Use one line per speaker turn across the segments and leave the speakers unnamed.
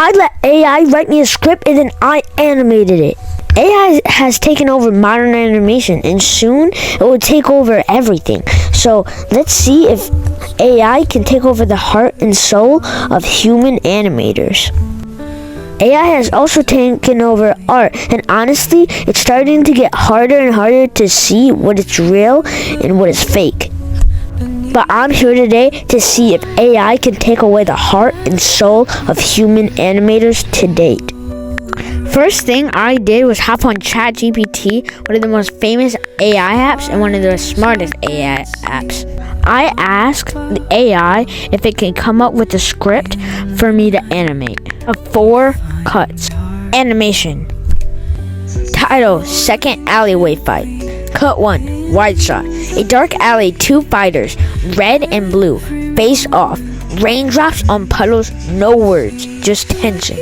I let AI write me a script and then I animated it. AI has taken over modern animation and soon it will take over everything. So let's see if AI can take over the heart and soul of human animators. AI has also taken over art, and honestly, it's starting to get harder and harder to see what is real and what is fake. But I'm here today to see if AI can take away the heart and soul of human animators to date. First thing I did was hop on ChatGPT, one of the most famous AI apps and one of the smartest AI apps. I asked the AI if it can come up with a script for me to animate. 4 cuts. Animation. Title: Second Alleyway Fight. Cut 1. Wide shot. A dark alley, 2 fighters, red and blue, face off. Raindrops on puddles, no words, just tension.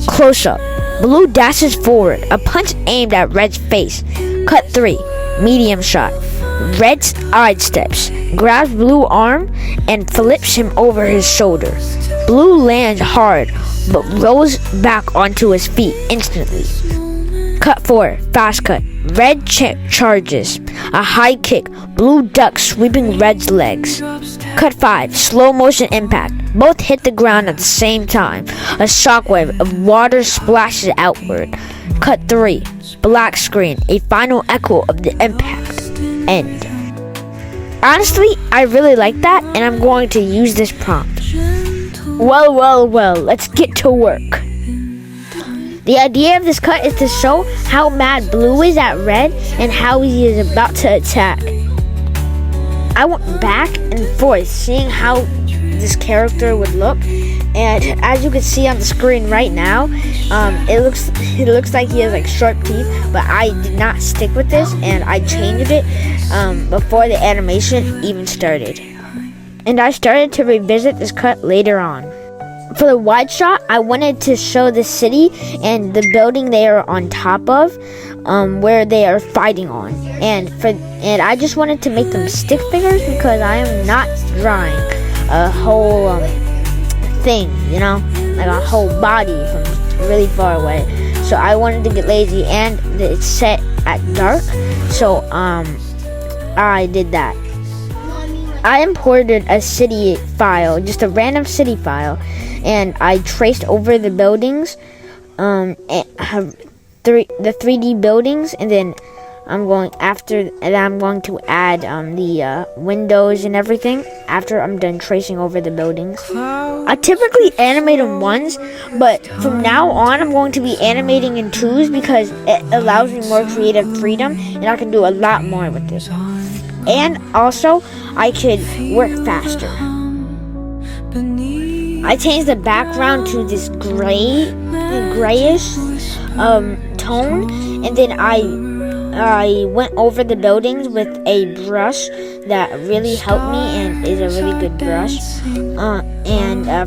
Close up. Blue dashes forward, a punch aimed at Red's face. Cut 3. Medium shot. Red sidesteps, grabs Blue arm, and flips him over his shoulder. Blue lands hard, but rolls back onto his feet instantly. Cut 4. Fast cut. Red charges. A high kick. Blue ducks, sweeping Red's legs. Cut 5. Slow motion impact. Both hit the ground at the same time. A shockwave of water splashes outward. Cut 3. Black screen. A final echo of the impact. End. Honestly, I really like that, and I'm going to use this prompt. Well, let's get to work. The idea of this cut is to show how mad Blue is at Red and how he is about to attack. I went back and forth seeing how this character would look, and as you can see on the screen right now, it looks like he has like sharp teeth, but I did not stick with this and I changed it before the animation even started. And I started to revisit this cut later on. For the wide shot, I wanted to show the city and the building they are on top of, where they are fighting on. And I just wanted to make them stick figures because I am not drawing a whole thing, like a whole body from really far away. So I wanted to get lazy, and it's set at dark, so I did that. I imported a city file, just a random city file, and I traced over the buildings, and have the 3D buildings, and then I'm going to add the windows and everything after I'm done tracing over the buildings. I typically animate in 1s, but from now on I'm going to be animating in 2s because it allows me more creative freedom and I can do a lot more with this. And also, I could work faster. I changed the background to this grayish tone, and then I went over the buildings with a brush that really helped me and is a really good brush.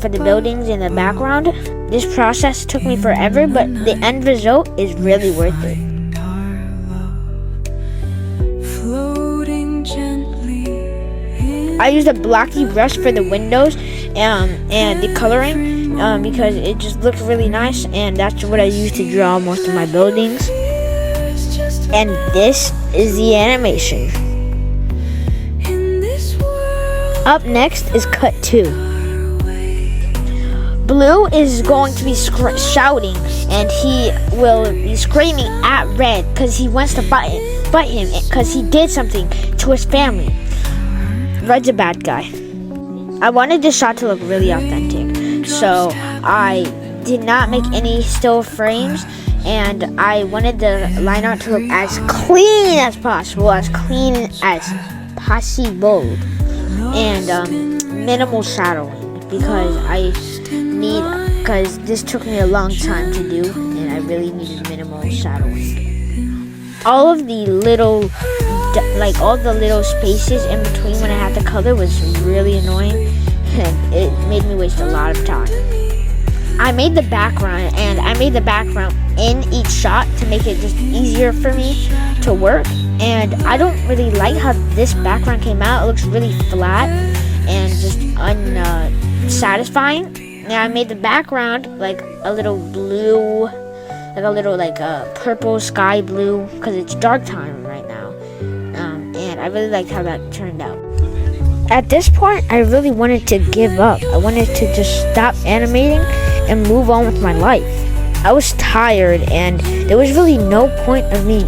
For the buildings in the background, this process took me forever, but the end result is really worth it. I used a blocky brush for the windows and the coloring because it just looks really nice, and that's what I use to draw most of my buildings. And this is the animation. Up next is cut 2. Blue is going to be shouting, and he will be screaming at Red because he wants to fight him because he did something to his family. Red's a bad guy. I wanted this shot to look really authentic, so I did not make any still frames, and I wanted the line art to look as clean as possible, and minimal shadowing because this took me a long time to do, and I really needed minimal shadowing. All the little spaces in between when I had to color was really annoying, and it made me waste a lot of time. I made the background in each shot to make it just easier for me to work, and I don't really like how this background came out. It looks really flat and just unsatisfying. Now I made the background like a little blue, like a little purple sky blue, because it's dark time right now. And I really liked how that turned out. At this point, I really wanted to give up. I wanted to just stop animating and move on with my life. I was tired, and there was really no point of me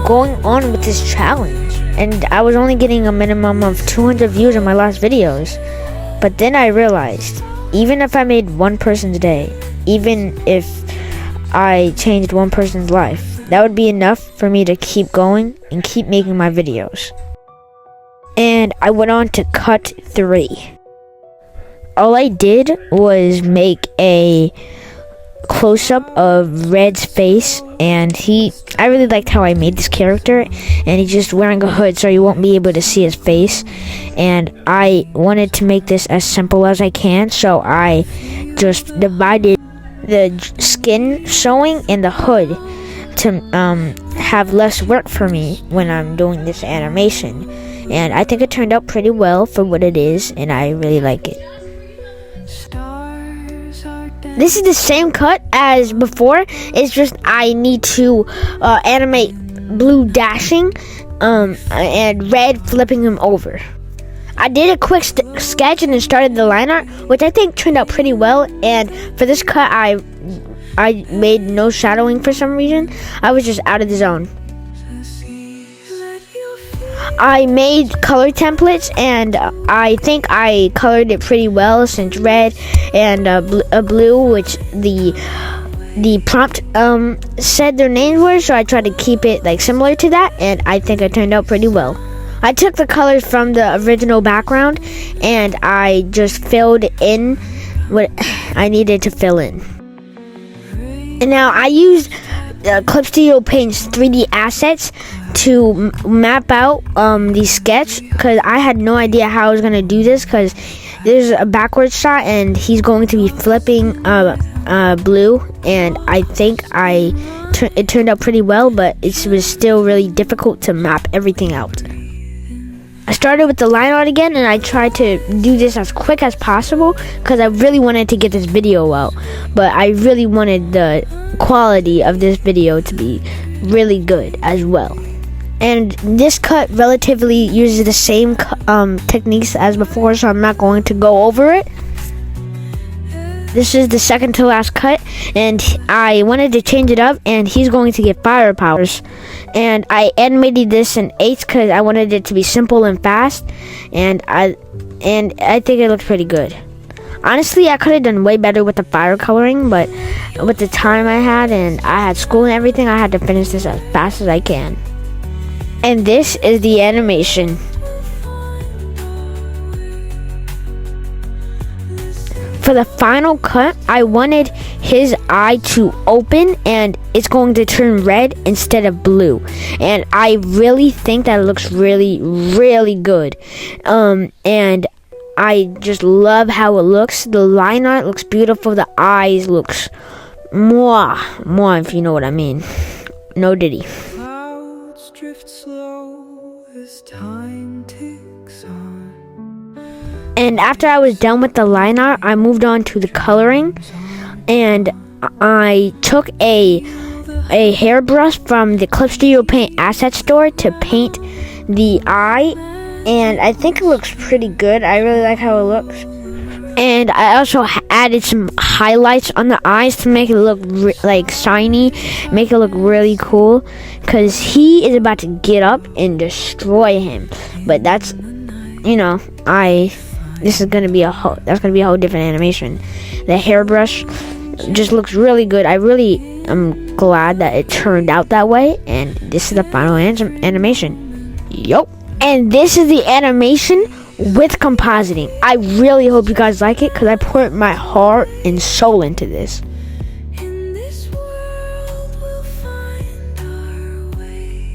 going on with this challenge. And I was only getting a minimum of 200 views on my last videos. But then I realized, even if I made one person's day, even if I changed one person's life, that would be enough for me to keep going and keep making my videos. And I went on to cut 3. All I did was make a close-up of Red's face, and I really liked how I made this character, and he's just wearing a hood so you won't be able to see his face. And I wanted to make this as simple as I can, so I just divided the skin showing and the hood to have less work for me when I'm doing this animation. And I think it turned out pretty well for what it is, and I really like it. This is the same cut as before. It's just I need to animate Blue dashing and Red flipping him over. I did a quick sketch and then started the line art, which I think turned out pretty well. And for this cut, I made no shadowing for some reason. I was just out of the zone. I made color templates, and I think I colored it pretty well, since red and blue, which the prompt said their names were, so I tried to keep it similar to that, and I think it turned out pretty well. I took the colors from the original background, and I just filled in what I needed to fill in. And now I used Clip Studio Paint's 3D assets to map out the sketch, because I had no idea how I was going to do this, because there's a backwards shot and he's going to be flipping blue, and I think it turned out pretty well, but it was still really difficult to map everything out. I started with the line art again, and I tried to do this as quick as possible because I really wanted to get this video out, but I really wanted the quality of this video to be really good as well. And this cut relatively uses the same techniques as before, so I'm not going to go over it. This is the second to last cut, and I wanted to change it up, and he's going to get fire powers. And I animated this in 8 because I wanted it to be simple and fast, and I think it looks pretty good. Honestly, I could have done way better with the fire coloring, but with the time I had, and I had school and everything, I had to finish this as fast as I can. And this is the animation. For the final cut, I wanted his eye to open, and it's going to turn red instead of blue. And I really think that it looks really, really good. And I just love how it looks. The line art looks beautiful. The eyes looks mwah, if you know what I mean. No diddy. Clouds drift slow as time ticks on. And after I was done with the line art, I moved on to the coloring, and I took a hairbrush from the Clip Studio Paint asset store to paint the eye, and I think it looks pretty good. I really like how it looks. And I also added some highlights on the eyes to make it look shiny, make it look really cool, because he is about to get up and destroy him. But that's, this is gonna be that's gonna be a whole different animation. The hairbrush just looks really good. I really am glad that it turned out that way, and this is the final animation. Yup. And this is the animation with compositing. I really hope you guys like it, because I put my heart and soul into this. In this world we'll find our way.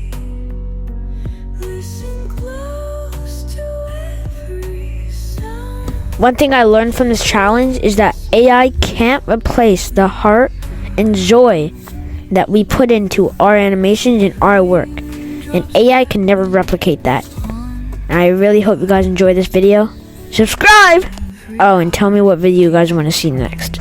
Listen close to every sound. One thing I learned from this challenge is that AI can't replace the heart and joy that we put into our animations and our work. And AI can never replicate that. I really hope you guys enjoyed this video. Subscribe! Oh, and tell me what video you guys want to see next.